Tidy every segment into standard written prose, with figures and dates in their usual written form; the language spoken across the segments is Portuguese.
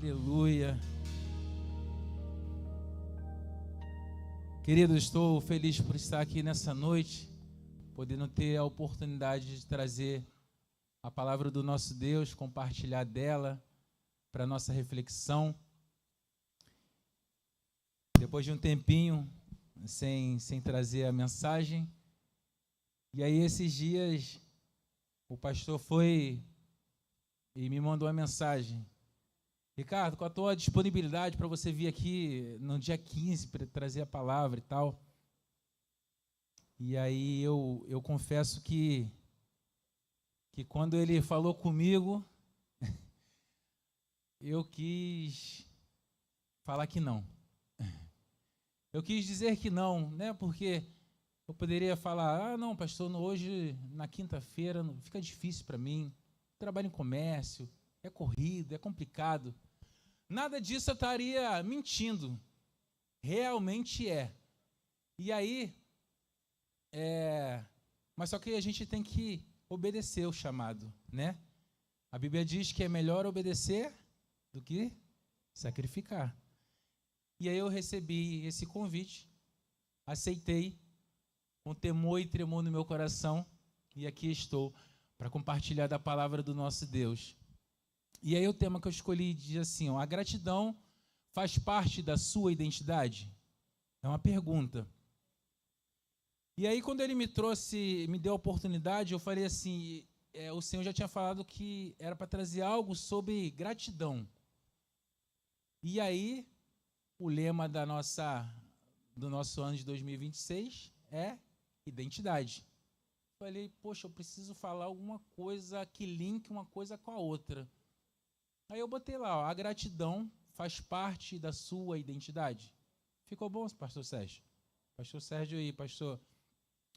Aleluia. Querido, estou feliz por estar aqui nessa noite, podendo ter a oportunidade de trazer a palavra do nosso Deus, compartilhar dela para a nossa reflexão. Depois de um tempinho sem trazer a mensagem, e aí esses dias o pastor foi e me mandou uma mensagem: Ricardo, com a tua disponibilidade para você vir aqui no dia 15 para trazer a palavra e tal. E aí eu confesso que quando ele falou comigo, eu quis falar que não. Eu quis dizer que não, né? Porque eu poderia falar: não, pastor, hoje, na quinta-feira, fica difícil para mim. Trabalho em comércio, é corrido, é complicado. Nada disso eu estaria mentindo. Realmente é. E aí, mas só que a gente tem que obedecer o chamado, né? A Bíblia diz que é melhor obedecer do que sacrificar. E aí eu recebi esse convite, aceitei, com temor e tremor no meu coração, e aqui estou para compartilhar da palavra do nosso Deus. E aí o tema que eu escolhi diz assim: a gratidão faz parte da sua identidade? É uma pergunta. E aí quando ele me deu a oportunidade, eu falei assim, o Senhor já tinha falado que era para trazer algo sobre gratidão. E aí o lema do nosso ano de 2026 é identidade. Falei, poxa, eu preciso falar alguma coisa que linke uma coisa com a outra. Aí eu botei lá, a gratidão faz parte da sua identidade. Ficou bom, pastor Sérgio? Pastor Sérgio e pastor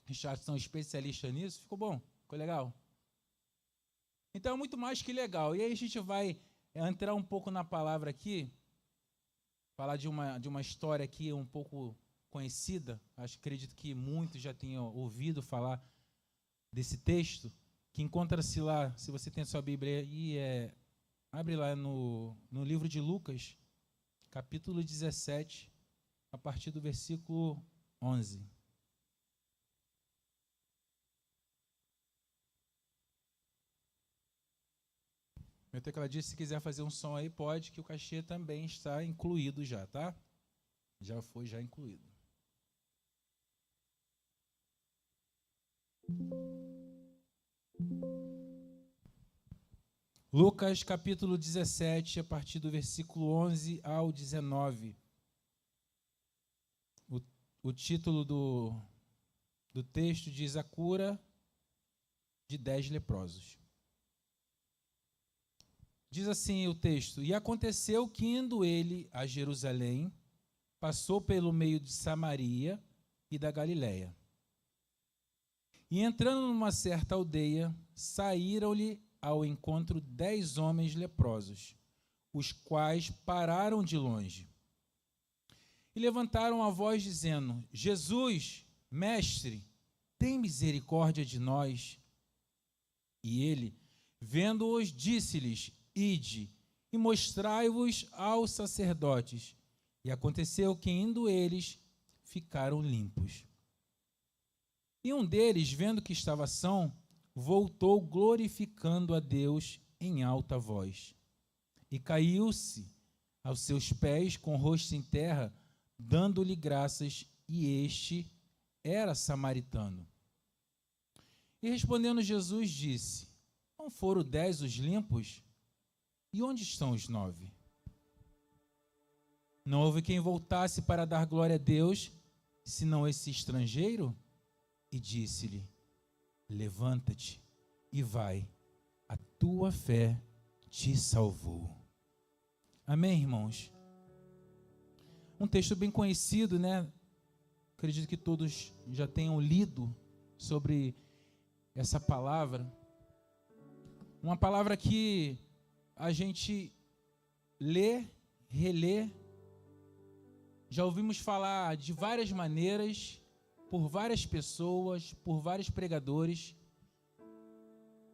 Richard são especialistas nisso. Ficou bom? Ficou legal? Então é muito mais que legal. E aí a gente vai entrar um pouco na palavra aqui, falar de uma história aqui um pouco conhecida. Acredito que muitos já tenham ouvido falar desse texto, que encontra-se lá, se você tem a sua Bíblia aí, abre lá no livro de Lucas, capítulo 17, a partir do versículo 11. Meu tecladista, se quiser fazer um som aí, pode, que o cachê também está incluído já, tá? Já foi incluído. Lucas, capítulo 17, a partir do versículo 11 ao 19. O título do texto diz: a cura de 10 leprosos. Diz assim o texto: e aconteceu que, indo ele a Jerusalém, passou pelo meio de Samaria e da Galiléia. E entrando numa certa aldeia, saíram-lhe ao encontro 10 homens leprosos, os quais pararam de longe. E levantaram a voz, dizendo: Jesus, mestre, tem misericórdia de nós. E ele, vendo-os, disse-lhes: ide, e mostrai-vos aos sacerdotes. E aconteceu que, indo eles, ficaram limpos. E um deles, vendo que estava são, voltou glorificando a Deus em alta voz. E caiu-se aos seus pés com o rosto em terra, dando-lhe graças, e este era samaritano. E respondendo Jesus, disse: não foram 10 os limpos? E onde estão os 9? Não houve quem voltasse para dar glória a Deus, senão esse estrangeiro? E disse-lhe: levanta-te e vai, a tua fé te salvou. Amém, irmãos? Um texto bem conhecido, né? Acredito que todos já tenham lido sobre essa palavra. Uma palavra que a gente lê, relê, já ouvimos falar de várias maneiras, por várias pessoas, por vários pregadores.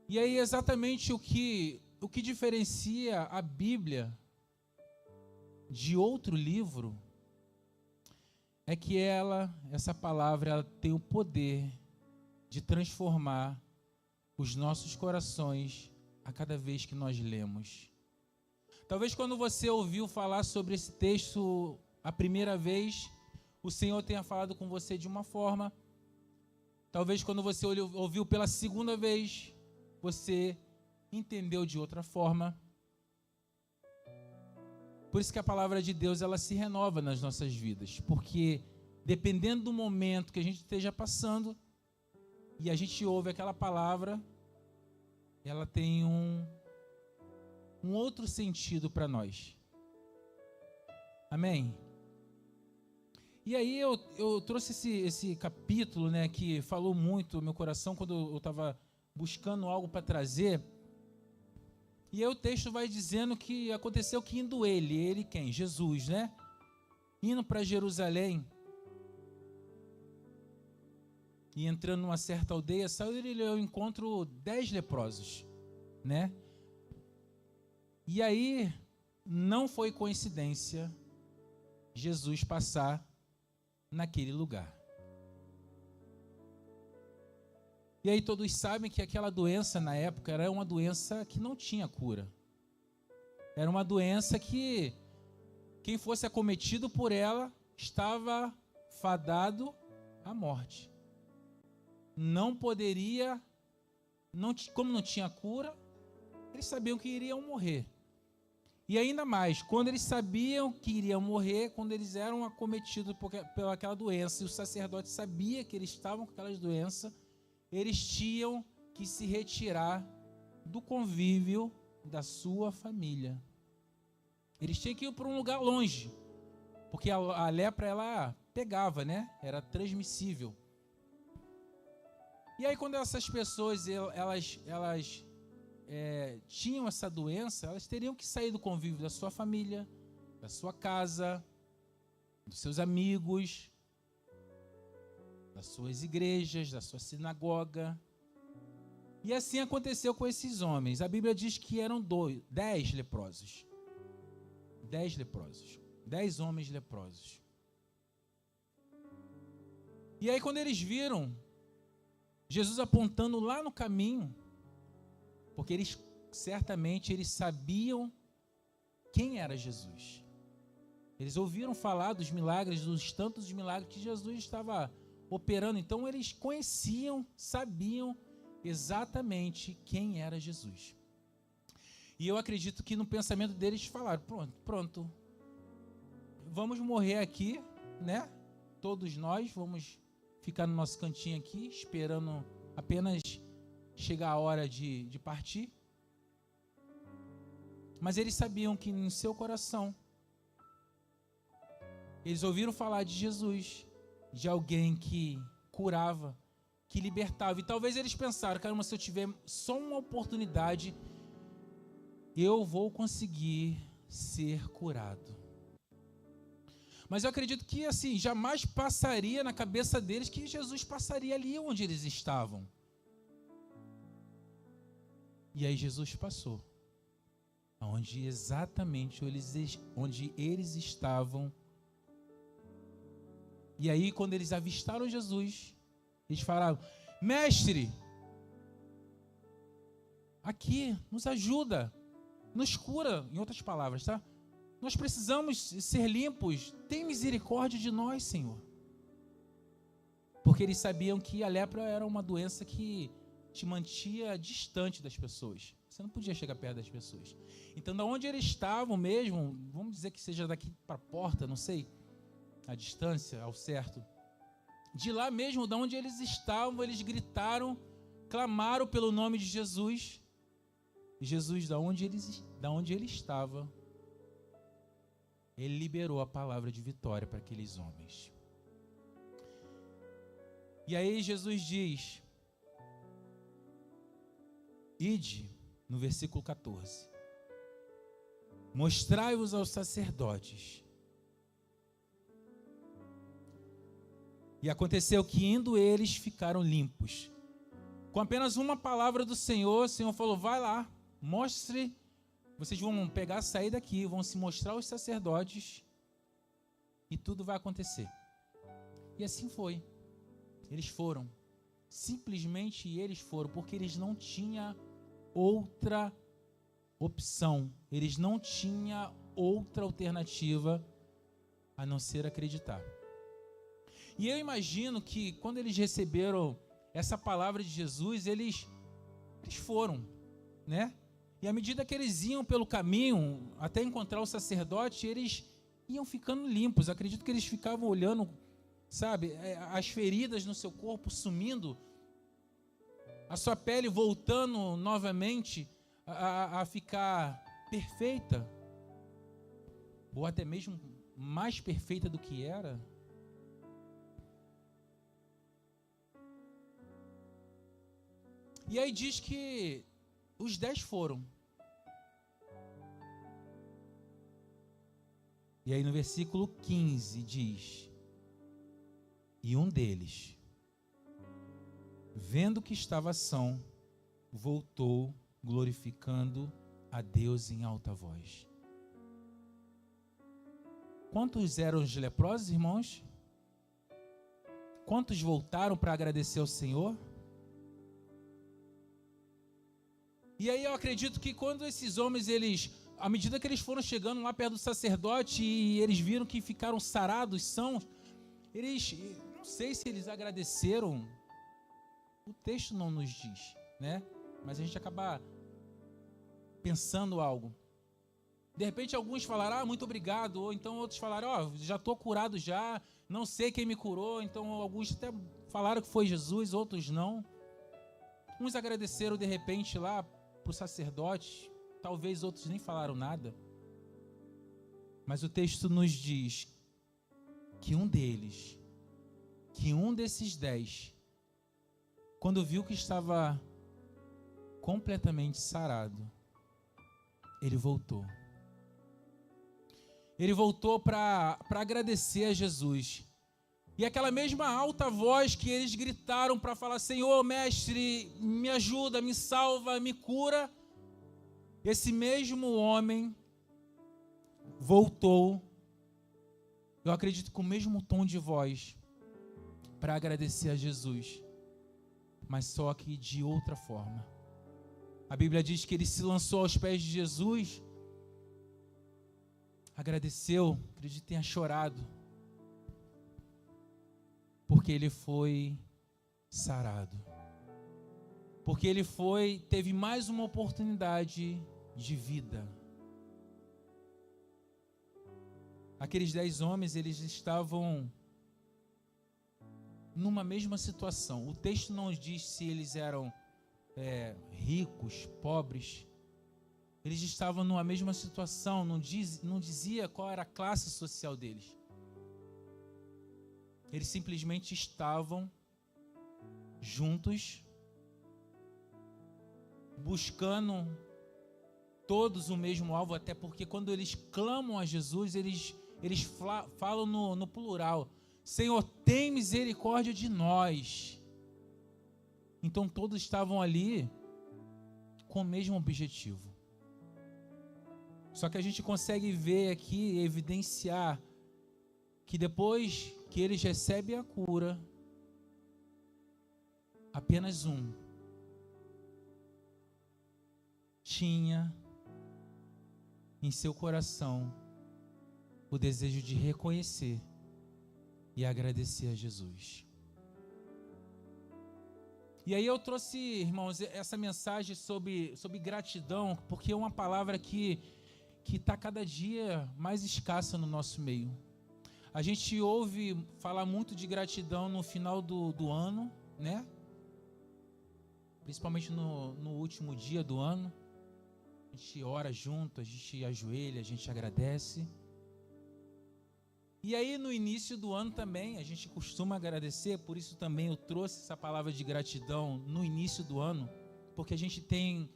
E aí exatamente o que diferencia a Bíblia de outro livro é que essa palavra, ela tem o poder de transformar os nossos corações a cada vez que nós lemos. Talvez quando você ouviu falar sobre esse texto a primeira vez, o Senhor tenha falado com você de uma forma. Talvez quando você ouviu pela segunda vez, você entendeu de outra forma. Por isso que a palavra de Deus, ela se renova nas nossas vidas, porque dependendo do momento que a gente esteja passando e a gente ouve aquela palavra, ela tem um outro sentido para nós. Amém? E aí eu trouxe esse capítulo, né, que falou muito no meu coração quando eu estava buscando algo para trazer. E aí o texto vai dizendo que aconteceu que indo ele quem? Jesus, né? Indo para Jerusalém e entrando numa certa aldeia, saiu ele ao encontro 10 leprosos, né? E aí não foi coincidência Jesus passar naquele lugar. E aí todos sabem que aquela doença na época era uma doença que não tinha cura. Era uma doença que quem fosse acometido por ela estava fadado à morte. Não poderia, como não tinha cura, eles sabiam que iriam morrer. E ainda mais, quando eles sabiam que iriam morrer, quando eles eram acometidos pelaquela doença, e o sacerdote sabia que eles estavam com aquelas doenças, eles tinham que se retirar do convívio da sua família. Eles tinham que ir para um lugar longe, porque a lepra, ela pegava, né? Era transmissível. E aí quando essas pessoas, elas tinham essa doença, elas teriam que sair do convívio da sua família, da sua casa, dos seus amigos, das suas igrejas, da sua sinagoga. E assim aconteceu com esses homens. A Bíblia diz que eram 10 leprosos. 10 leprosos. 10 homens leprosos. E aí quando eles viram Jesus apontando lá no caminho, porque certamente eles sabiam quem era Jesus. Eles ouviram falar dos milagres, dos tantos milagres que Jesus estava operando. Então eles conheciam, sabiam exatamente quem era Jesus. E eu acredito que no pensamento deles falaram, pronto, vamos morrer aqui, né? Todos nós vamos ficar no nosso cantinho aqui, esperando apenas chegar a hora de partir. Mas eles sabiam que em seu coração, eles ouviram falar de Jesus, de alguém que curava, que libertava. E talvez eles pensaram, caramba, se eu tiver só uma oportunidade, eu vou conseguir ser curado. Mas eu acredito que assim, jamais passaria na cabeça deles que Jesus passaria ali onde eles estavam. E aí Jesus passou, onde eles estavam. E aí quando eles avistaram Jesus, eles falaram, mestre, aqui, nos ajuda, nos cura, em outras palavras, tá? Nós precisamos ser limpos, tem misericórdia de nós, Senhor. Porque eles sabiam que a lepra era uma doença que te mantinha distante das pessoas. Você não podia chegar perto das pessoas. Então, da onde eles estavam mesmo, vamos dizer que seja daqui para a porta, não sei, a distância, ao certo. De lá mesmo, da onde eles estavam, eles gritaram, clamaram pelo nome de Jesus. E Jesus, da onde ele estava, ele liberou a palavra de vitória para aqueles homens. E aí Jesus diz, ide, no versículo 14, mostrai-vos aos sacerdotes. E aconteceu que indo eles ficaram limpos. Com apenas uma palavra do Senhor, o Senhor falou, vai lá, mostre vocês vão pegar, sair daqui, vão se mostrar aos sacerdotes e tudo vai acontecer. E assim foi. Eles foram. Simplesmente eles foram, porque eles não tinham outra opção. Eles não tinham outra alternativa a não ser acreditar. E eu imagino que quando eles receberam essa palavra de Jesus, eles foram, né? E à medida que eles iam pelo caminho até encontrar o sacerdote, eles iam ficando limpos. Acredito que eles ficavam olhando, sabe, as feridas no seu corpo sumindo, a sua pele voltando novamente a ficar perfeita, ou até mesmo mais perfeita do que era. E aí diz que os 10 foram. E aí no versículo 15 diz: e um deles, vendo que estava são, voltou, glorificando a Deus em alta voz. Quantos eram os leprosos, irmãos? Quantos voltaram para agradecer ao Senhor? E aí eu acredito que quando esses homens, à medida que eles foram chegando lá perto do sacerdote e eles viram que ficaram sarados, sãos, eles, não sei se eles agradeceram, o texto não nos diz, né? Mas a gente acaba pensando algo. De repente alguns falaram, muito obrigado, ou então outros falaram, já estou curado já, não sei quem me curou, então alguns até falaram que foi Jesus, outros não. Uns agradeceram de repente lá para o sacerdote, talvez outros nem falaram nada. Mas o texto nos diz que um desses 10, quando viu que estava completamente sarado, ele voltou. Ele voltou para agradecer a Jesus. E aquela mesma alta voz que eles gritaram para falar, Senhor, mestre, me ajuda, me salva, me cura. Esse mesmo homem voltou, eu acredito com o mesmo tom de voz, para agradecer a Jesus, mas só que de outra forma. A Bíblia diz que ele se lançou aos pés de Jesus, agradeceu, acredito que tenha chorado, porque ele foi sarado, porque ele teve mais uma oportunidade de vida. Aqueles 10 homens, eles estavam numa mesma situação. O texto não diz se eles eram ricos, pobres. Eles estavam numa mesma situação, não dizia qual era a classe social deles. Eles simplesmente estavam juntos, buscando todos o mesmo alvo, até porque quando eles clamam a Jesus, eles falam no plural, Senhor, tem misericórdia de nós. Então todos estavam ali com o mesmo objetivo. Só que a gente consegue ver aqui, evidenciar, que depois que eles recebem a cura, apenas um tinha em seu coração o desejo de reconhecer e agradecer a Jesus. E aí eu trouxe, irmãos, essa mensagem sobre gratidão, porque é uma palavra que está cada dia mais escassa no nosso meio. A gente ouve falar muito de gratidão no final do ano, né? Principalmente no último dia do ano. A gente ora junto, a gente ajoelha, a gente agradece. E aí no início do ano também, a gente costuma agradecer, por isso também eu trouxe essa palavra de gratidão no início do ano, porque a gente tem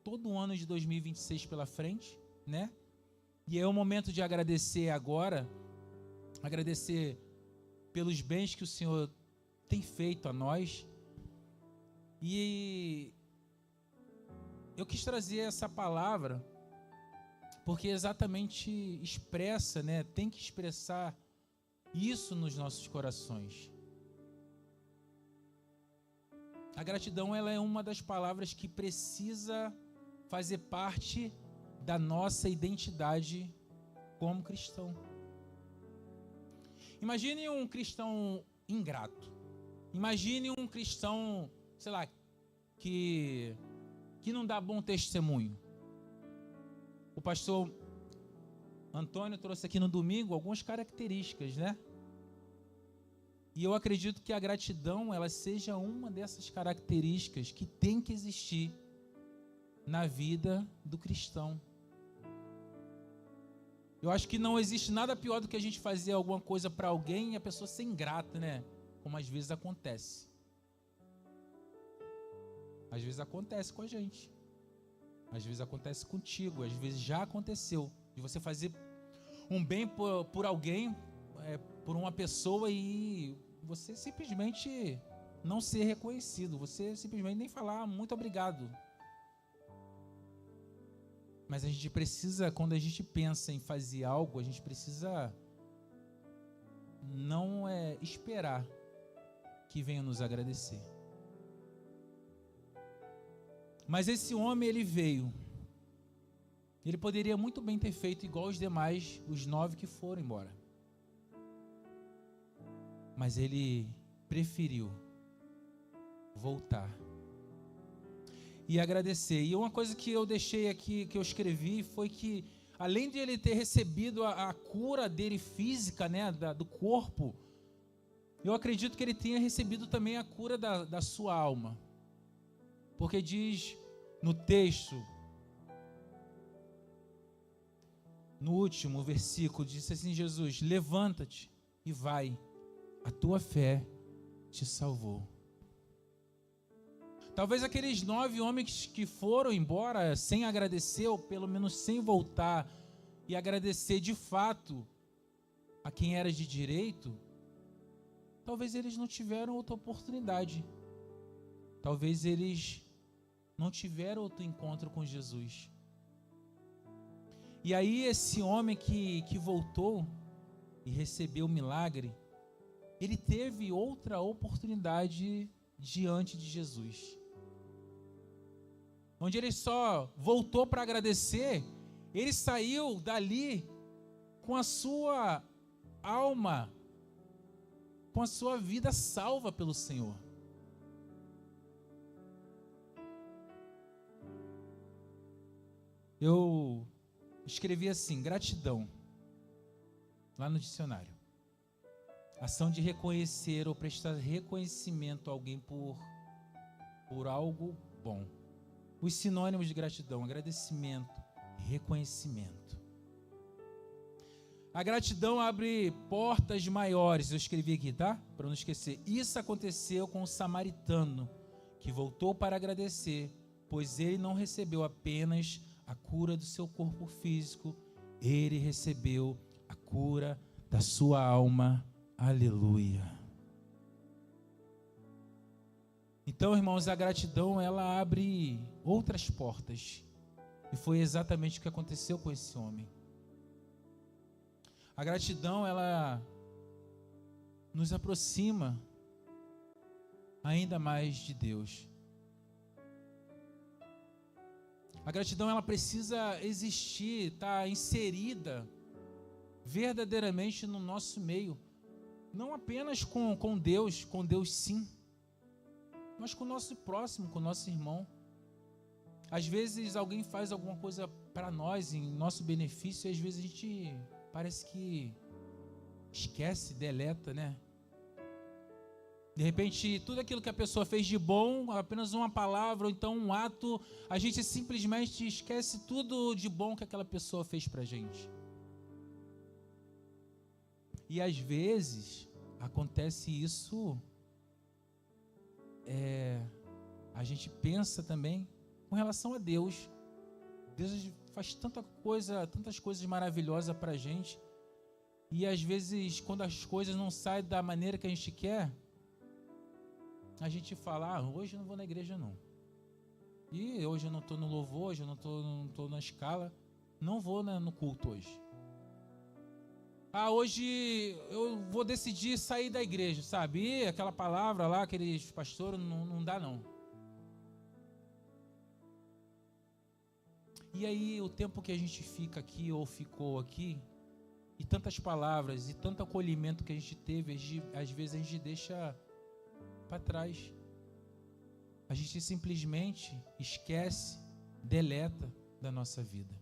todo o ano de 2026 pela frente, né? E é o momento de agradecer agora, agradecer pelos bens que o Senhor tem feito a nós. E eu quis trazer essa palavra porque exatamente expressa, né? Tem que expressar isso nos nossos corações. A gratidão, ela é uma das palavras que precisa fazer parte da nossa identidade como cristão. Imagine um cristão ingrato. Imagine um cristão, sei lá, que não dá bom testemunho. O pastor Antônio trouxe aqui no domingo algumas características, né? E eu acredito que a gratidão, ela seja uma dessas características que tem que existir na vida do cristão. Eu acho que não existe nada pior do que a gente fazer alguma coisa para alguém e a pessoa ser ingrata, né? Como às vezes acontece. Às vezes acontece com a gente. Às vezes acontece contigo. Às vezes já aconteceu. De você fazer um bem por alguém, por uma pessoa, e você simplesmente não ser reconhecido. Você simplesmente nem falar muito obrigado. Mas a gente precisa, quando a gente pensa em fazer algo, a gente precisa não esperar que venha nos agradecer. Mas esse homem, ele veio. Ele poderia muito bem ter feito igual os demais, os 9 que foram embora. Mas ele preferiu voltar e agradecer. E uma coisa que eu deixei aqui, que eu escrevi, foi que além de ele ter recebido a cura dele física, né, do corpo, eu acredito que ele tenha recebido também a cura da sua alma. Porque diz no texto, no último versículo, disse assim: Jesus, levanta-te e vai, a tua fé te salvou. Talvez aqueles 9 homens que foram embora sem agradecer, ou pelo menos sem voltar e agradecer de fato a quem era de direito, talvez eles não tiveram outra oportunidade. Talvez eles não tiveram outro encontro com Jesus. E aí esse homem que voltou e recebeu o milagre, ele teve outra oportunidade diante de Jesus. Onde ele só voltou para agradecer, ele saiu dali com a sua alma, com a sua vida salva pelo Senhor. Eu escrevi assim: gratidão, lá no dicionário: ação de reconhecer ou prestar reconhecimento a alguém por algo bom. Os sinônimos de gratidão: agradecimento, reconhecimento. A gratidão abre portas maiores. Eu escrevi aqui, tá? Para não esquecer. Isso aconteceu com o samaritano, que voltou para agradecer, pois ele não recebeu apenas a cura do seu corpo físico, ele recebeu a cura da sua alma. Aleluia. Então, irmãos, a gratidão, ela abre outras portas. E foi exatamente o que aconteceu com esse homem. A gratidão, ela nos aproxima ainda mais de Deus. A gratidão, ela precisa existir, estar inserida verdadeiramente no nosso meio. Não apenas com Deus sim, mas com o nosso próximo, com o nosso irmão. Às vezes alguém faz alguma coisa para nós, em nosso benefício, e às vezes a gente parece que esquece, deleta, né? De repente, tudo aquilo que a pessoa fez de bom, apenas uma palavra ou então um ato, a gente simplesmente esquece tudo de bom que aquela pessoa fez pra gente. E às vezes acontece isso, a gente pensa também com relação a Deus. Deus faz tantas coisas maravilhosas pra gente, e às vezes quando as coisas não saem da maneira que a gente quer, a gente fala: hoje eu não vou na igreja não, e hoje eu não estou no louvor, hoje eu não estou na escala. não vou no culto hoje. Hoje eu vou decidir sair da igreja, sabe? E aquela palavra lá, aqueles pastores, não dá não. E aí o tempo que a gente fica aqui ou ficou aqui, e tantas palavras e tanto acolhimento que a gente teve, às vezes a gente deixa para trás. A gente simplesmente esquece, deleta da nossa vida.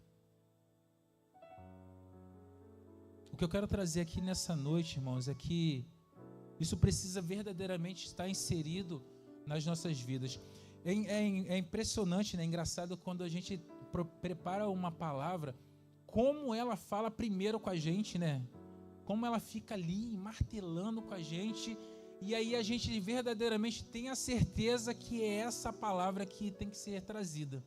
O que eu quero trazer aqui nessa noite, irmãos, é que isso precisa verdadeiramente estar inserido nas nossas vidas. É impressionante, né? É engraçado quando a gente prepara uma palavra, como ela fala primeiro com a gente, né? Como ela fica ali martelando com a gente, e aí a gente verdadeiramente tem a certeza que é essa palavra que tem que ser trazida.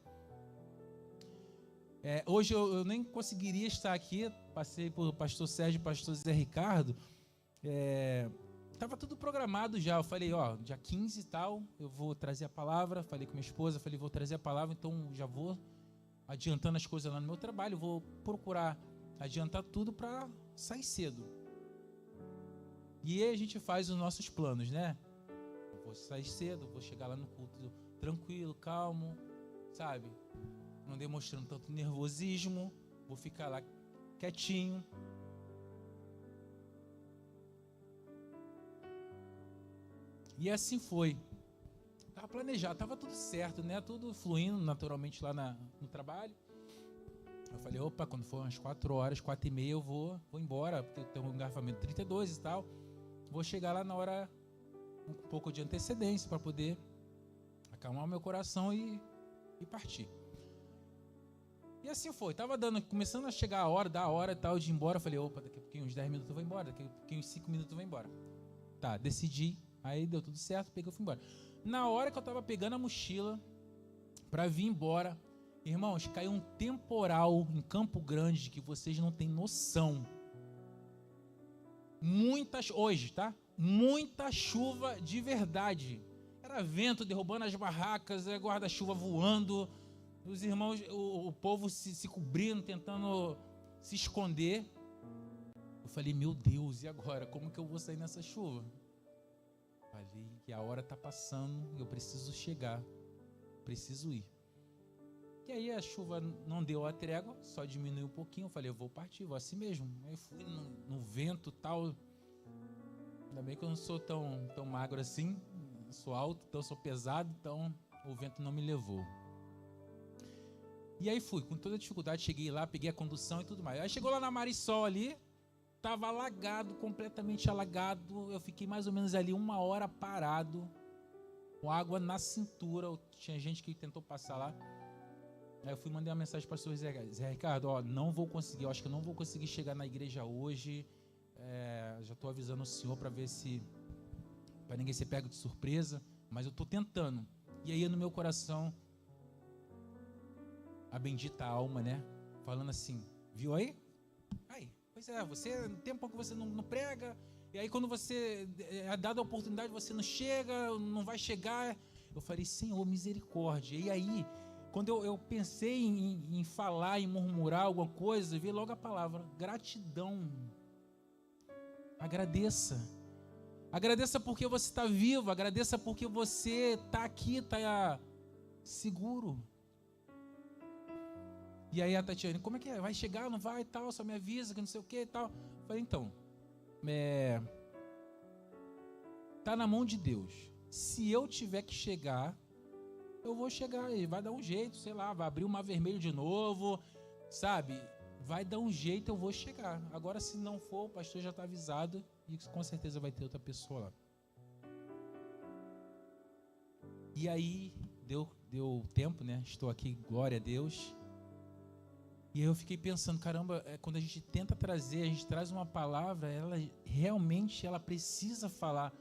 Hoje eu nem conseguiria estar aqui, passei por pastor Sérgio e pastor Zé Ricardo, estava tudo programado já. Eu falei, dia 15 e tal, eu vou trazer a palavra. Falei com minha esposa, falei, vou trazer a palavra, então já vou adiantando as coisas lá no meu trabalho, vou procurar adiantar tudo para sair cedo. E aí a gente faz os nossos planos, né? Eu vou sair cedo, vou chegar lá no culto tranquilo, calmo, sabe? Não demonstrando tanto nervosismo, vou ficar lá quietinho. E assim foi. Estava planejado, estava tudo certo, né? Tudo fluindo naturalmente lá no trabalho. Eu falei, opa, quando for umas 4 horas, 4h30 eu vou embora, porque tem um engarrafamento 32 e tal. Vou chegar lá na hora, um pouco de antecedência, para poder acalmar o meu coração e partir. E assim foi, começando a chegar a hora, da hora e tal, de ir embora. Eu falei, opa, daqui a pouquinho, uns 10 minutos eu vou embora, daqui a pouquinho, uns 5 minutos eu vou embora. Tá, decidi, aí deu tudo certo, peguei e fui embora. Na hora que eu tava pegando a mochila para vir embora, irmãos, caiu um temporal em Campo Grande que vocês não têm noção. Hoje, tá? Muita chuva de verdade. Era vento derrubando as barracas, guarda-chuva voando. Os irmãos, o povo se cobrindo, tentando se esconder. Eu falei, meu Deus, e agora? Como que eu vou sair nessa chuva? Falei que a hora está passando, eu preciso chegar, preciso ir. E aí a chuva não deu a trégua, só diminuiu um pouquinho. Eu falei, eu vou partir, vou assim mesmo. Aí fui no vento e tal. Ainda bem que eu não sou tão magro assim, sou alto, então sou pesado, então o vento não me levou. E aí fui, com toda a dificuldade, cheguei lá, peguei a condução e tudo mais. Aí chegou lá na Marisol ali, estava alagado, completamente alagado. Eu fiquei mais ou menos ali 1 hora parado, com água na cintura. Tinha gente que tentou passar lá. Aí eu fui mandar uma mensagem para o pastor Zé Ricardo, não vou conseguir, eu acho que eu não vou conseguir chegar na igreja hoje. Já estou avisando o senhor para ver se, para ninguém ser pego de surpresa, mas eu estou tentando. E aí no meu coração, a bendita alma, né? Falando assim, viu aí? Aí, pois é, você, tempo que você não prega, e aí quando você é dada a oportunidade, você não chega, não vai chegar. Eu falei, Senhor, misericórdia. E aí, quando eu pensei em falar, em murmurar alguma coisa, veio logo a palavra, gratidão. Agradeça. Agradeça porque você está vivo, agradeça porque você está aqui, está seguro. E aí a Tatiane, como é que é? Vai chegar, não vai e tal, só me avisa que não sei o que e tal. Eu falei, então, tá na mão de Deus. Se eu tiver que chegar, eu vou chegar, ele vai dar um jeito, sei lá, vai abrir o mar vermelho de novo, sabe? Vai dar um jeito, eu vou chegar. Agora, se não for, o pastor já está avisado e com certeza vai ter outra pessoa lá. E aí, deu tempo, né? Estou aqui, glória a Deus. E aí eu fiquei pensando, caramba, quando a gente tenta trazer, a gente traz uma palavra, ela realmente precisa falar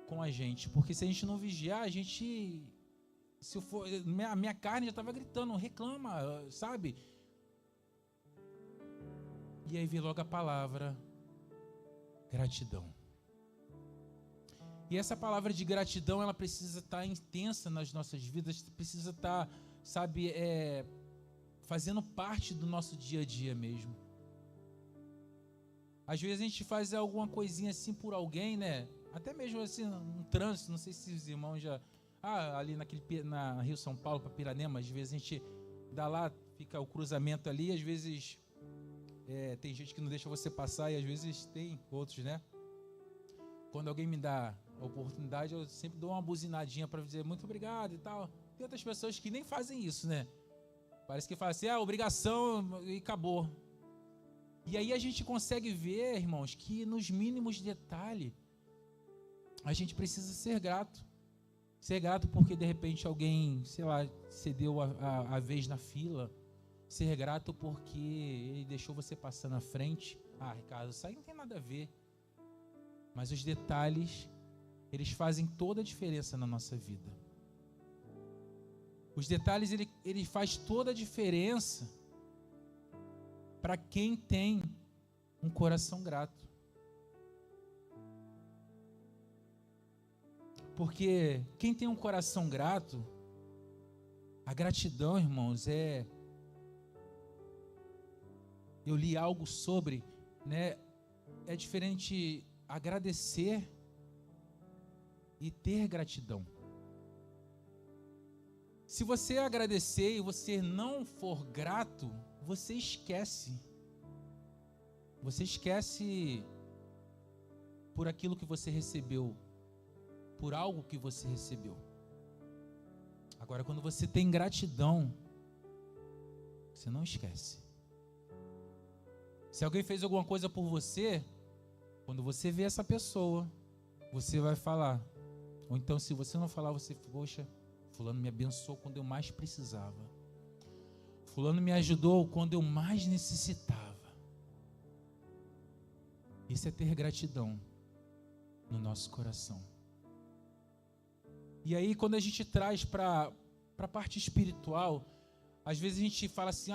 com a gente. Porque se a gente não vigiar, a gente... a minha carne já estava gritando, reclama, sabe? E aí veio logo a palavra, gratidão. E essa palavra de gratidão, ela precisa estar intensa nas nossas vidas, precisa estar, sabe, fazendo parte do nosso dia a dia mesmo. Às vezes a gente faz alguma coisinha assim por alguém, né? Até mesmo assim, um trânsito, não sei se os irmãos já... ali na Rio São Paulo, para Piranema, às vezes a gente dá lá, fica o cruzamento ali, às vezes tem gente que não deixa você passar e às vezes tem outros, né? Quando alguém me dá a oportunidade, eu sempre dou uma buzinadinha para dizer muito obrigado e tal. Tem outras pessoas que nem fazem isso, né? Parece que fala assim, obrigação e acabou. E aí a gente consegue ver, irmãos, que nos mínimos detalhes a gente precisa ser grato. Ser grato porque de repente alguém, sei lá, cedeu a vez na fila. Ser grato porque ele deixou você passar na frente. Ricardo, isso aí não tem nada a ver. Mas os detalhes, eles fazem toda a diferença na nossa vida. Os detalhes, ele faz toda a diferença para quem tem um coração grato. Porque quem tem um coração grato, a gratidão, irmãos, eu li algo sobre, né? É diferente agradecer e ter gratidão. Se você agradecer e você não for grato, você esquece. Você esquece por aquilo que você recebeu, por algo que você recebeu. Agora, quando você tem gratidão, você não esquece. Se alguém fez alguma coisa por você, quando você vê essa pessoa, você vai falar. Ou então, se você não falar, você, poxa, fulano me abençoou quando eu mais precisava. Fulano me ajudou quando eu mais necessitava. Isso é ter gratidão no nosso coração. E aí, quando a gente traz para a parte espiritual, às vezes a gente fala assim,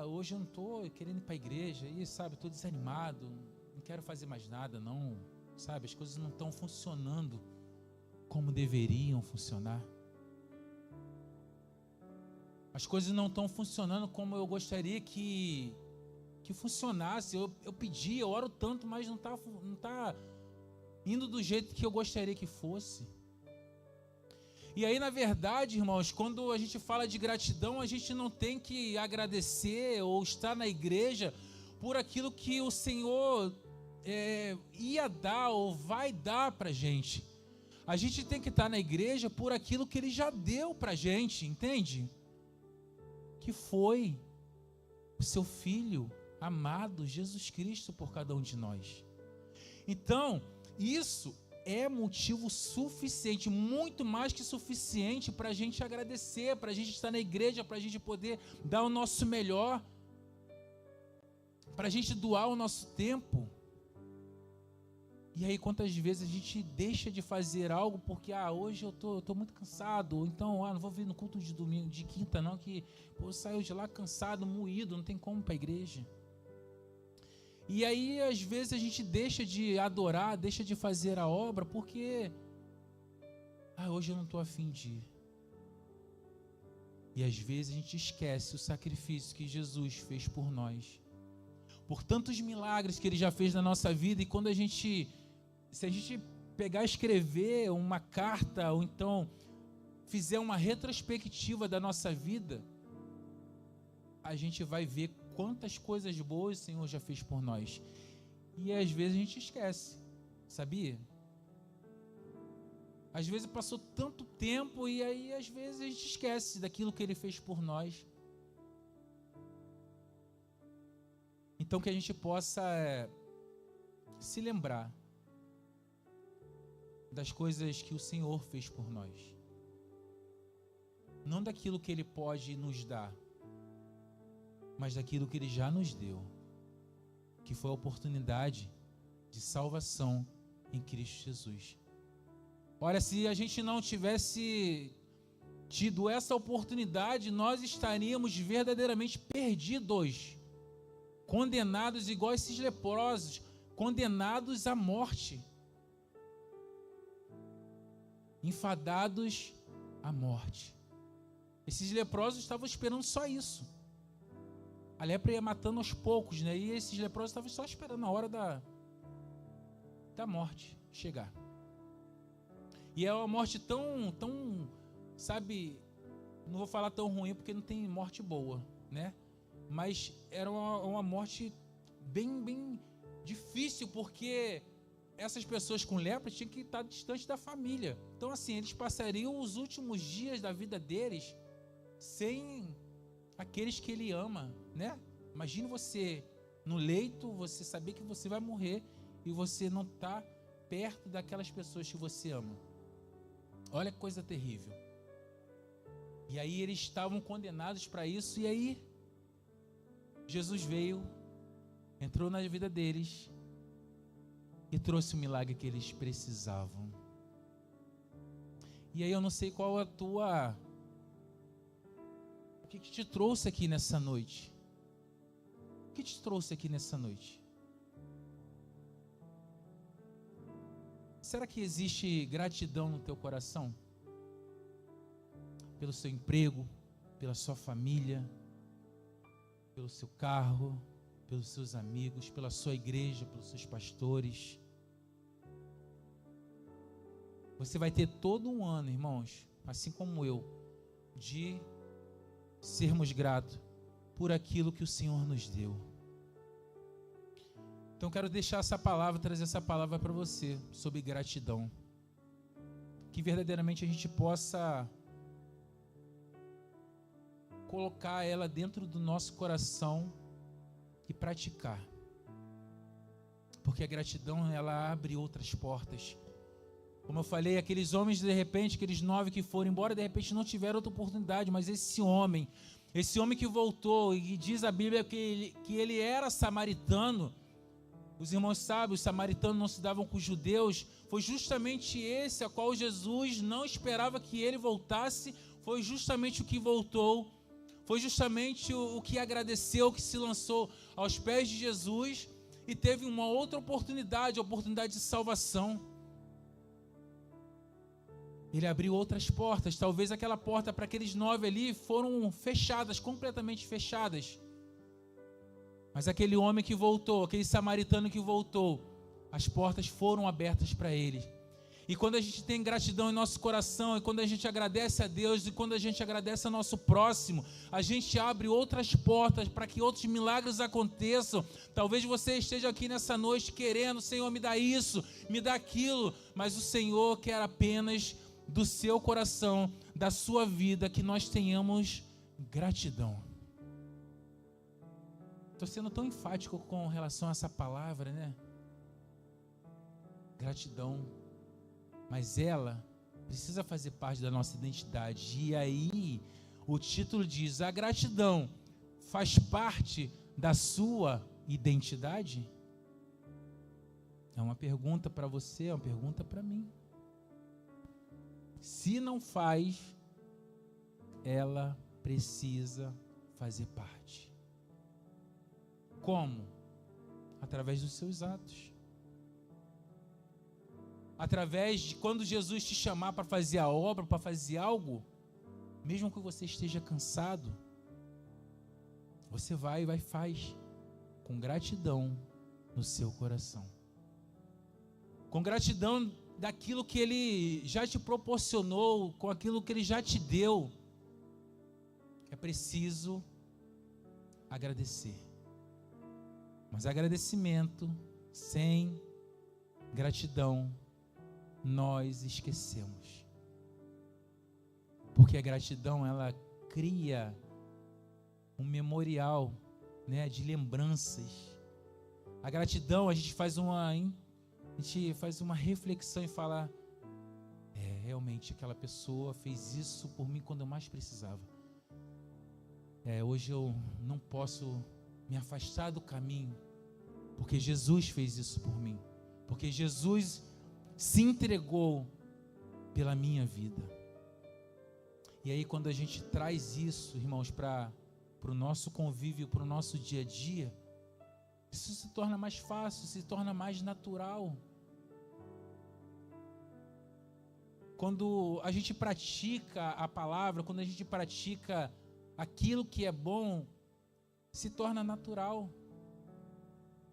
hoje eu não estou querendo ir para a igreja, sabe, estou desanimado, não quero fazer mais nada, não, sabe, as coisas não estão funcionando como deveriam funcionar. As coisas não estão funcionando como eu gostaria que funcionasse. Eu pedi, eu oro tanto, mas não está indo do jeito que eu gostaria que fosse. E aí, na verdade, irmãos, quando a gente fala de gratidão, a gente não tem que agradecer ou estar na igreja por aquilo que o Senhor ia dar ou vai dar para a gente. A gente tem que estar na igreja por aquilo que Ele já deu para a gente, entende? Que foi o seu Filho amado, Jesus Cristo, por cada um de nós. Então, isso é motivo suficiente, muito mais que suficiente para a gente agradecer, para a gente estar na igreja, para a gente poder dar o nosso melhor, para a gente doar o nosso tempo. E aí, quantas vezes a gente deixa de fazer algo porque, hoje eu tô muito cansado, ou então, não vou vir no culto de domingo, de quinta não, que eu saio de lá cansado, moído, não tem como ir para a igreja. E aí, às vezes, a gente deixa de adorar, deixa de fazer a obra, porque hoje eu não estou a fim de ir. E às vezes a gente esquece o sacrifício que Jesus fez por nós, por tantos milagres que Ele já fez na nossa vida. E quando se a gente pegar e escrever uma carta, ou então fizer uma retrospectiva da nossa vida, a gente vai ver quantas coisas boas o Senhor já fez por nós. E às vezes a gente esquece, sabia? Às vezes passou tanto tempo e aí às vezes a gente esquece daquilo que Ele fez por nós. Então que a gente possa se lembrar das coisas que o Senhor fez por nós. Não daquilo que Ele pode nos dar, mas daquilo que Ele já nos deu, que foi a oportunidade de salvação em Cristo Jesus. Olha, se a gente não tivesse tido essa oportunidade, nós estaríamos verdadeiramente perdidos, condenados igual esses leprosos, condenados à morte, enfadados à morte. Esses leprosos estavam esperando só isso. A lepra ia matando aos poucos, né? E esses leprosos estavam só esperando a hora da morte chegar. E é uma morte tão, sabe, não vou falar tão ruim porque não tem morte boa, né? Mas era uma morte bem difícil, porque essas pessoas com lepra tinham que estar distante da família. Então, assim, eles passariam os últimos dias da vida deles sem aqueles que ele ama, né? Imagine você no leito, você saber que você vai morrer e você não está perto daquelas pessoas que você ama. Olha que coisa terrível. E aí eles estavam condenados para isso, e aí Jesus veio, entrou na vida deles e trouxe o milagre que eles precisavam. E aí eu não sei qual a tua... O que te trouxe aqui nessa noite? O que te trouxe aqui nessa noite? Será que existe gratidão no teu coração? Pelo seu emprego, pela sua família, pelo seu carro, pelos seus amigos, pela sua igreja, pelos seus pastores. Você vai ter todo um ano, irmãos, assim como eu, de sermos gratos por aquilo que o Senhor nos deu. Então eu quero deixar essa palavra, trazer essa palavra para você, sobre gratidão. Que verdadeiramente a gente possa colocar ela dentro do nosso coração e praticar. Porque a gratidão, ela abre outras portas. Como eu falei, aqueles homens, de repente, aqueles 9 que foram embora, de repente não tiveram outra oportunidade, mas esse homem que voltou, e diz a Bíblia que ele era samaritano. Os irmãos sabem, os samaritanos não se davam com os judeus. Foi justamente esse a qual Jesus não esperava que ele voltasse. Foi justamente o que voltou. Foi justamente o que agradeceu, que se lançou aos pés de Jesus e teve uma outra oportunidade, a oportunidade de salvação. Ele abriu outras portas. Talvez aquela porta para aqueles 9 ali foram fechadas, completamente fechadas. Mas aquele homem que voltou, aquele samaritano que voltou, as portas foram abertas para ele. E quando a gente tem gratidão em nosso coração, e quando a gente agradece a Deus, e quando a gente agradece ao nosso próximo, a gente abre outras portas para que outros milagres aconteçam. Talvez você esteja aqui nessa noite querendo, Senhor, me dá isso, me dá aquilo, mas o Senhor quer apenas do seu coração, da sua vida, que nós tenhamos gratidão. Estou sendo tão enfático com relação a essa palavra, né? Gratidão. Mas ela precisa fazer parte da nossa identidade. E aí, o título diz: a gratidão faz parte da sua identidade? É uma pergunta para você, é uma pergunta para mim. Se não faz, ela precisa fazer parte. Como? Através dos seus atos. Através de quando Jesus te chamar para fazer a obra, para fazer algo, mesmo que você esteja cansado, você vai e faz com gratidão no seu coração. Com gratidão daquilo que Ele já te proporcionou, com aquilo que Ele já te deu. É preciso agradecer. Mas agradecimento sem gratidão nós esquecemos. Porque a gratidão, ela cria um memorial, né, de lembranças. A gratidão, a gente faz uma reflexão e fala: realmente aquela pessoa fez isso por mim quando eu mais precisava. Hoje eu não posso me afastar do caminho, porque Jesus fez isso por mim, porque Jesus se entregou pela minha vida. E aí, quando a gente traz isso, irmãos, para o nosso convívio, para o nosso dia a dia, isso se torna mais fácil, se torna mais natural. quando a gente pratica a palavra, quando a gente pratica aquilo que é bom, se torna natural.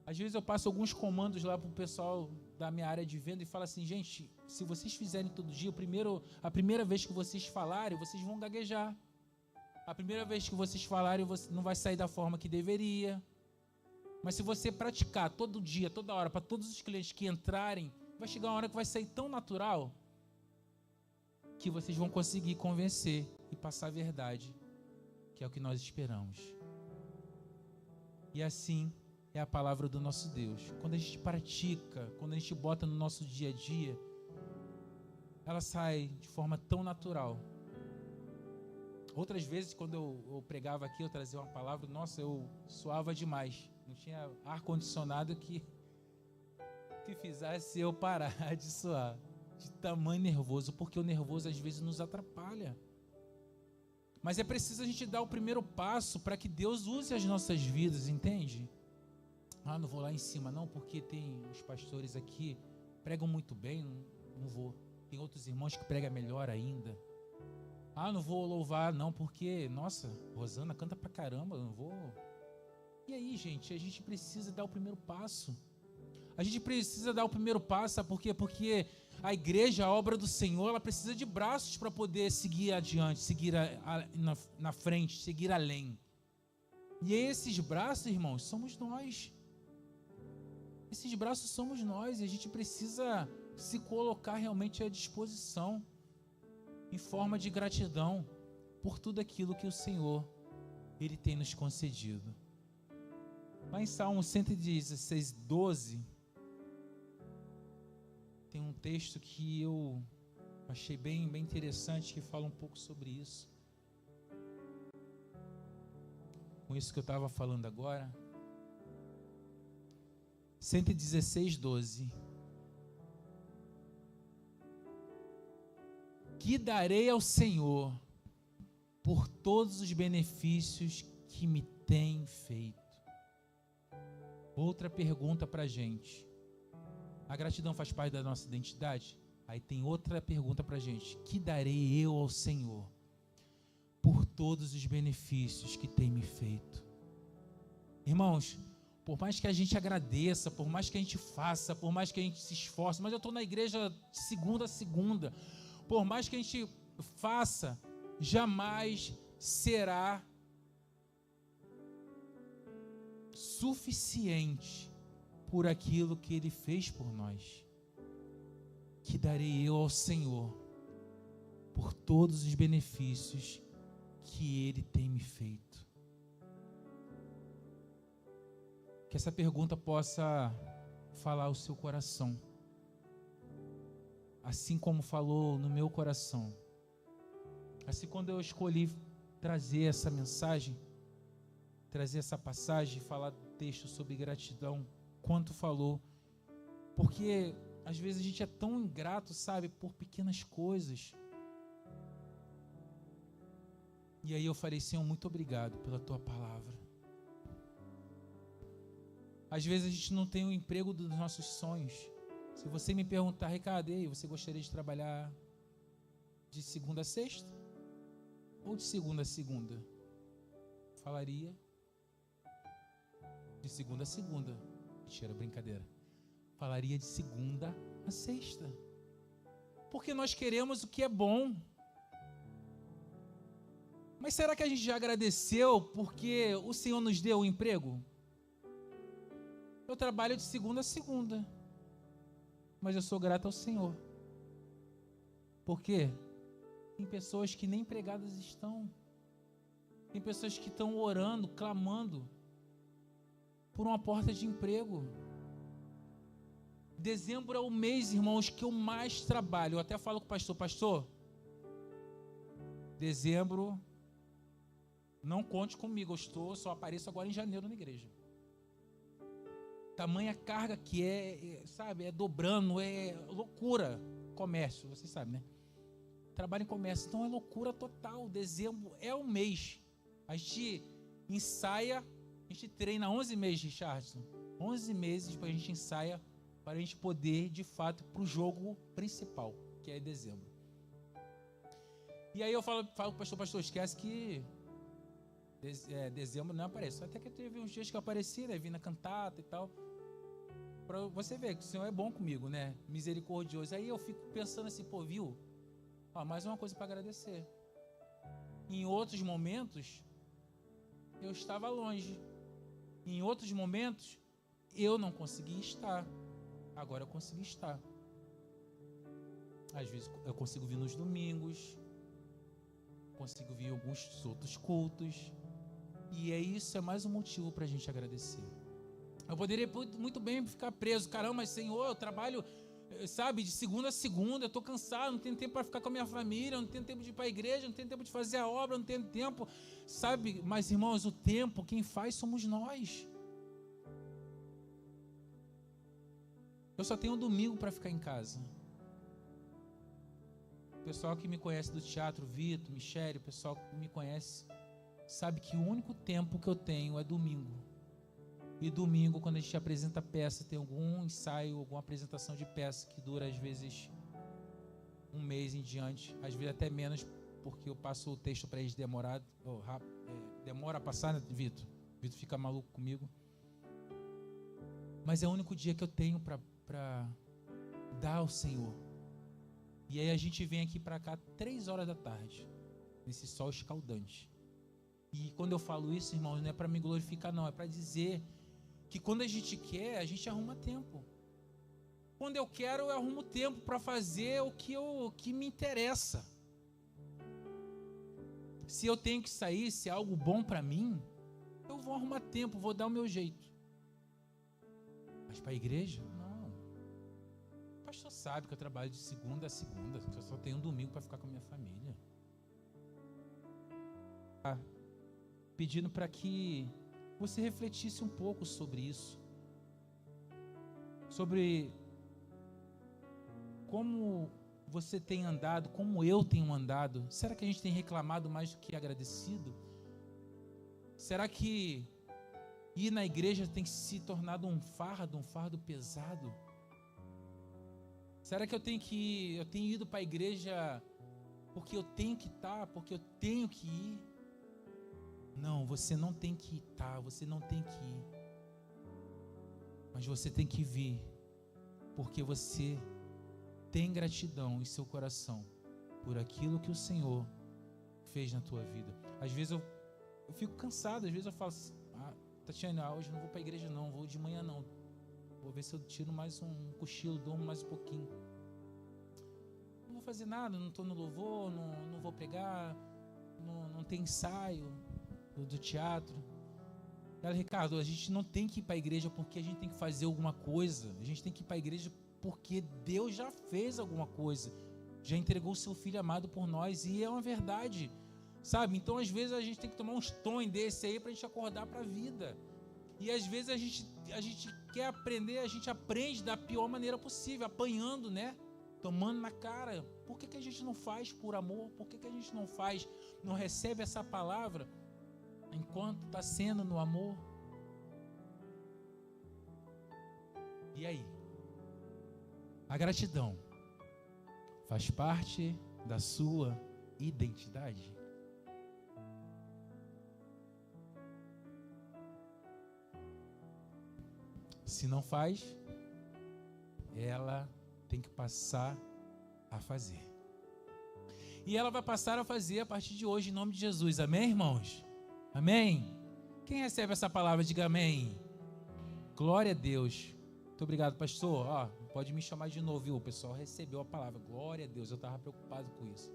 Às vezes eu passo alguns comandos lá para o pessoal da minha área de venda e falo assim, gente, se vocês fizerem todo dia, a primeira vez que vocês falarem, vocês vão gaguejar. A primeira vez que vocês falarem, você não vai sair da forma que deveria. Mas se você praticar todo dia, toda hora, para todos os clientes que entrarem, vai chegar uma hora que vai sair tão natural que vocês vão conseguir convencer e passar a verdade, que é o que nós esperamos. E assim é a palavra do nosso Deus. Quando a gente pratica, quando a gente bota no nosso dia a dia, ela sai de forma tão natural. Outras vezes, quando eu pregava aqui, eu trazia uma palavra, nossa, eu suava demais. Não tinha ar-condicionado que fizesse eu parar de suar, de tamanho nervoso, porque o nervoso às vezes nos atrapalha. Mas é preciso a gente dar o primeiro passo para que Deus use as nossas vidas, entende? Ah, não vou lá em cima não, porque tem os pastores aqui, pregam muito bem, não vou. Tem outros irmãos que pregam melhor ainda. Ah, não vou louvar não, porque, nossa, Rosana canta pra caramba, não vou. E aí, gente, a gente precisa dar o primeiro passo. A gente precisa dar o primeiro passo, sabe por quê? Porque a igreja, a obra do Senhor, ela precisa de braços para poder seguir adiante, seguir na frente, seguir além. E esses braços, irmãos, somos nós. Esses braços somos nós, e a gente precisa se colocar realmente à disposição, em forma de gratidão, por tudo aquilo que o Senhor, Ele tem nos concedido. Lá em Salmo 116, 12, tem um texto que eu achei bem interessante, que fala um pouco sobre isso. Com isso que eu estava falando agora. 116, 12. Que darei ao Senhor por todos os benefícios que me tem feito. Outra pergunta para a gente. A gratidão faz parte da nossa identidade? Aí tem outra pergunta para a gente. Que darei eu ao Senhor por todos os benefícios que tem me feito? Irmãos, por mais que a gente agradeça, por mais que a gente faça, por mais que a gente se esforce, mas eu estou na igreja de segunda a segunda, por mais que a gente faça, jamais será suficiente por aquilo que Ele fez por nós. Que darei eu ao Senhor por todos os benefícios que Ele tem me feito. Que essa pergunta possa falar ao seu coração, assim como falou no meu coração. Assim, quando eu escolhi trazer essa mensagem, trazer essa passagem, falar do texto sobre gratidão, quanto falou, porque às vezes a gente é tão ingrato, sabe, por pequenas coisas. E aí eu falei, Senhor, muito obrigado pela Tua palavra. Às vezes a gente não tem o emprego dos nossos sonhos. Se você me perguntar, Ricardo, e aí, você gostaria de trabalhar de segunda a sexta? Ou de segunda a segunda? Falaria de segunda a segunda. Mentira, brincadeira. Falaria de segunda a sexta. Porque nós queremos o que é bom. Mas será que a gente já agradeceu porque o Senhor nos deu o emprego? Eu trabalho de segunda a segunda, mas eu sou grato ao Senhor. Por quê? Tem pessoas que nem empregadas estão. Tem pessoas que estão orando, clamando por uma porta de emprego. Dezembro é o mês, irmãos, que eu mais trabalho. Eu até falo com o pastor, dezembro, não conte comigo, só apareço agora em janeiro na igreja. Tamanha carga que sabe, é dobrando, é loucura. Comércio, vocês sabem, né? Trabalho em comércio, então é loucura total. Dezembro é o mês. A gente ensaia, a gente treina 11 meses, Richardson. 11 meses para a gente ensaia, para a gente poder, de fato, para o jogo principal, que é dezembro. E aí eu falo pro pastor, esquece que dezembro não aparece. Até que teve uns dias que eu apareci, né? Vim na cantata e tal. Pra você ver que o Senhor é bom comigo, né? Misericordioso. Aí eu fico pensando assim, pô, viu? Ó, mais uma coisa para agradecer. Em outros momentos, eu estava longe. Em outros momentos, eu não conseguia estar. Agora eu consegui estar. Às vezes eu consigo vir nos domingos, consigo vir em alguns outros cultos. E isso é mais um motivo para a gente agradecer. Eu poderia muito bem ficar preso. Caramba, mas Senhor, eu trabalho, sabe, de segunda a segunda, eu estou cansado, não tenho tempo para ficar com a minha família, não tenho tempo de ir para a igreja, não tenho tempo de fazer a obra, não tenho tempo, sabe? Mas, irmãos, o tempo, quem faz somos nós. Eu só tenho um domingo para ficar em casa. O pessoal que me conhece do teatro, Vitor, Michele, o pessoal que me conhece, sabe que o único tempo que eu tenho é domingo. E domingo, quando a gente apresenta peça, tem algum ensaio, alguma apresentação de peça que dura às vezes um mês em diante, às vezes até menos, porque eu passo o texto para eles demorado, demora a passar, né, Vitor? Vitor fica maluco comigo. Mas é o único dia que eu tenho para dar ao Senhor. E aí a gente vem aqui para cá 3 horas da tarde, nesse sol escaldante. E quando eu falo isso, irmãos, não é para me glorificar, não, é para dizer que quando a gente quer, a gente arruma tempo. Quando eu quero, eu arrumo tempo para fazer o que me interessa. Se eu tenho que sair, se é algo bom para mim, eu vou arrumar tempo, vou dar o meu jeito. Mas para a igreja, não. O pastor sabe que eu trabalho de segunda a segunda, que eu só tenho um domingo para ficar com a minha família. Pedindo para que você refletisse um pouco sobre isso, sobre como você tem andado, como eu tenho andado. Será que a gente tem reclamado mais do que agradecido? Será que ir na igreja tem se tornado um fardo pesado? Será que eu tenho ido para a igreja porque eu tenho que estar, porque eu tenho que ir? Não, você não tem que estar, você não tem que ir. Mas você tem que vir, porque você tem gratidão em seu coração por aquilo que o Senhor fez na tua vida. Às vezes eu fico cansado, às vezes eu falo assim, Tatiana, hoje eu não vou para a igreja não, vou de manhã não. Vou ver se eu tiro mais um cochilo, durmo mais um pouquinho. Não vou fazer nada, não estou no louvor, não vou pregar, não tem ensaio do teatro. Cara, Ricardo, a gente não tem que ir para a igreja porque a gente tem que fazer alguma coisa. A gente tem que ir para a igreja porque Deus já fez alguma coisa, já entregou o seu Filho amado por nós, e é uma verdade, sabe? Então às vezes a gente tem que tomar uns tons desse aí para a gente acordar para a vida. E às vezes a gente quer aprender, a gente aprende da pior maneira possível, apanhando, né? Tomando na cara. Por que a gente não faz por amor? Por que a gente não faz, não recebe essa palavra enquanto está sendo no amor? E aí? A gratidão faz parte da sua identidade? Se não faz, ela tem que passar a fazer. E ela vai passar a fazer a partir de hoje, em nome de Jesus. Amém, irmãos? Amém? Quem recebe essa palavra, diga amém. Glória a Deus. Muito obrigado, pastor. Pode me chamar de novo, viu? O pessoal recebeu a palavra. Glória a Deus. Eu estava preocupado com isso.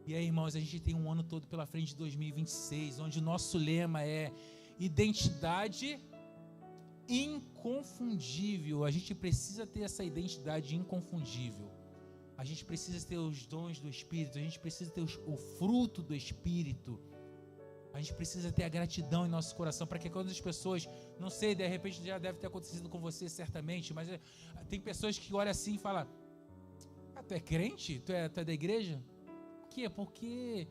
E aí, irmãos, a gente tem um ano todo pela frente de 2026, onde o nosso lema é identidade inconfundível. A gente precisa ter essa identidade inconfundível. A gente precisa ter os dons do Espírito. A gente precisa ter o fruto do Espírito. A gente precisa ter a gratidão em nosso coração, para que quando as pessoas, não sei, de repente já deve ter acontecido com você certamente, mas tem pessoas que olham assim e falam: tu é crente? Tu é da igreja? Por quê? Porque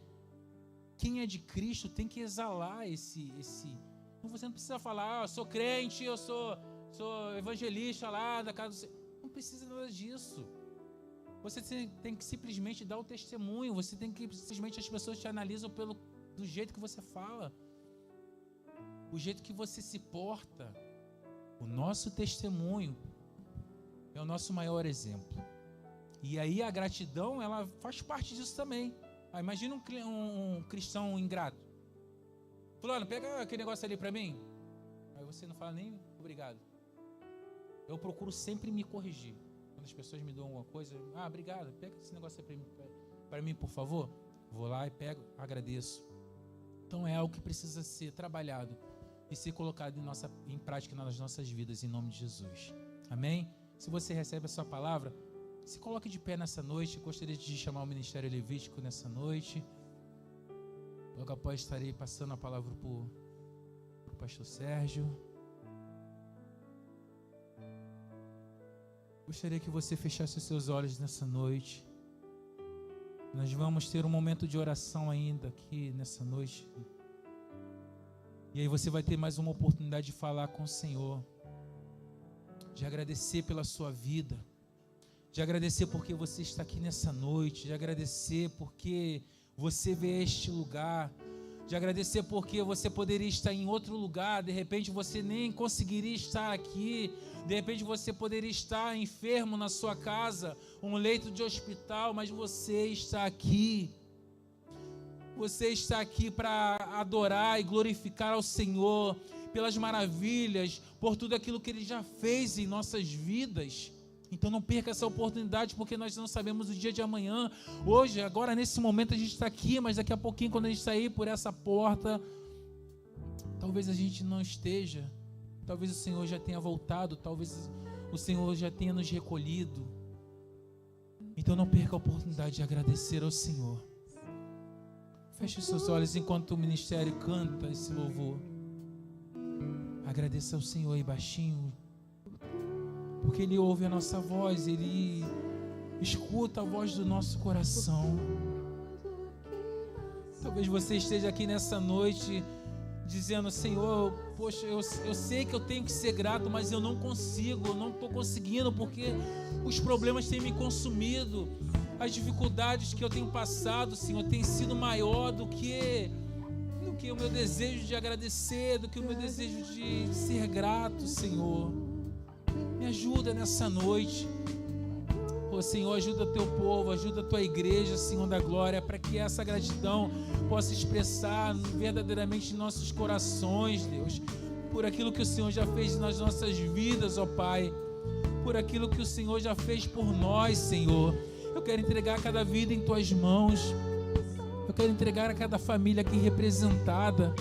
quem é de Cristo tem que exalar esse... Você não precisa falar, eu sou crente, eu sou evangelista lá da casa do Senhor. Não precisa nada disso. Você tem que simplesmente dar o testemunho. Você tem que simplesmente, as pessoas te analisam do jeito que você fala, o jeito que você se porta. O nosso testemunho é o nosso maior exemplo. E aí a gratidão, ela faz parte disso também. Imagina um cristão ingrato. Fulano, pega aquele negócio ali para mim. Aí você não fala nem obrigado. Eu procuro sempre me corrigir. Quando as pessoas me dão alguma coisa, obrigado, pega esse negócio aí para mim, por favor. Vou lá e pego, agradeço. Então é algo que precisa ser trabalhado e ser colocado em prática nas nossas vidas, em nome de Jesus. Amém? Se você recebe essa palavra, se coloque de pé nessa noite. Gostaria de chamar o Ministério Levítico nessa noite. Logo após estarei passando a palavra para o pastor Sérgio. Gostaria que você fechasse os seus olhos nessa noite. Nós vamos ter um momento de oração ainda aqui nessa noite. E aí você vai ter mais uma oportunidade de falar com o Senhor, de agradecer pela sua vida, de agradecer porque você está aqui nessa noite, de agradecer porque você vê este lugar, de agradecer porque você poderia estar em outro lugar, de repente você nem conseguiria estar aqui, de repente você poderia estar enfermo na sua casa, um leito de hospital, mas você está aqui. Você está aqui para adorar e glorificar ao Senhor pelas maravilhas, por tudo aquilo que Ele já fez em nossas vidas. Então não perca essa oportunidade, porque nós não sabemos o dia de amanhã. Hoje, agora nesse momento a gente está aqui, mas daqui a pouquinho, quando a gente sair por essa porta, talvez a gente não esteja. Talvez o Senhor já tenha voltado, talvez o Senhor já tenha nos recolhido. Então não perca a oportunidade de agradecer ao Senhor. Feche os seus olhos enquanto o ministério canta esse louvor. Agradeça ao Senhor aí baixinho, porque Ele ouve a nossa voz, Ele escuta a voz do nosso coração. Talvez você esteja aqui nessa noite dizendo: Senhor, poxa, eu sei que eu tenho que ser grato, mas eu não consigo, eu não estou conseguindo, porque os problemas têm me consumido. As dificuldades que eu tenho passado, Senhor, têm sido maior do que o meu desejo de agradecer, do que o meu desejo de ser grato, Senhor. Me ajuda nessa noite. Ô Senhor, ajuda teu povo, ajuda a tua igreja, Senhor da glória, para que essa gratidão possa expressar verdadeiramente em nossos corações, Deus, por aquilo que o Senhor já fez nas nossas vidas, ó Pai, por aquilo que o Senhor já fez por nós, Senhor. Eu quero entregar cada vida em tuas mãos. Eu quero entregar a cada família aqui representada.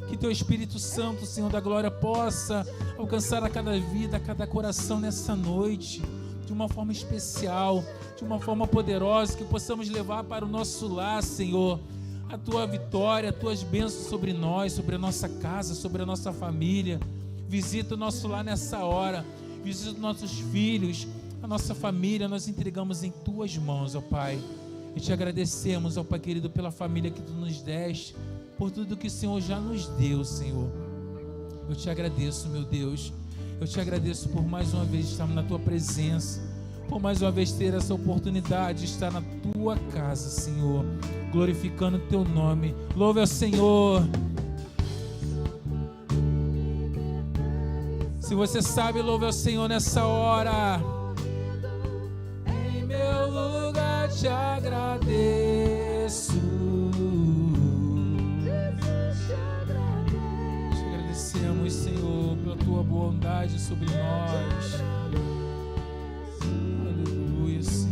Que teu Espírito Santo, Senhor da glória, possa alcançar a cada vida, a cada coração nessa noite, de uma forma especial, de uma forma poderosa, que possamos levar para o nosso lar, Senhor, a tua vitória, as tuas bênçãos sobre nós, sobre a nossa casa, sobre a nossa família. Visita o nosso lar nessa hora, visita os nossos filhos, a nossa família. Nós entregamos em tuas mãos, ó Pai, e te agradecemos, ó Pai querido, pela família que tu nos deste, por tudo que o Senhor já nos deu, Senhor. Eu te agradeço, meu Deus. Eu te agradeço por mais uma vez estarmos na tua presença, por mais uma vez ter essa oportunidade de estar na tua casa, Senhor, glorificando o teu nome. Louve ao Senhor. Se você sabe, louve ao Senhor nessa hora. Em meu lugar te agradeço. Te agradecemos, Senhor, pela tua bondade sobre nós. Aleluia, Senhor.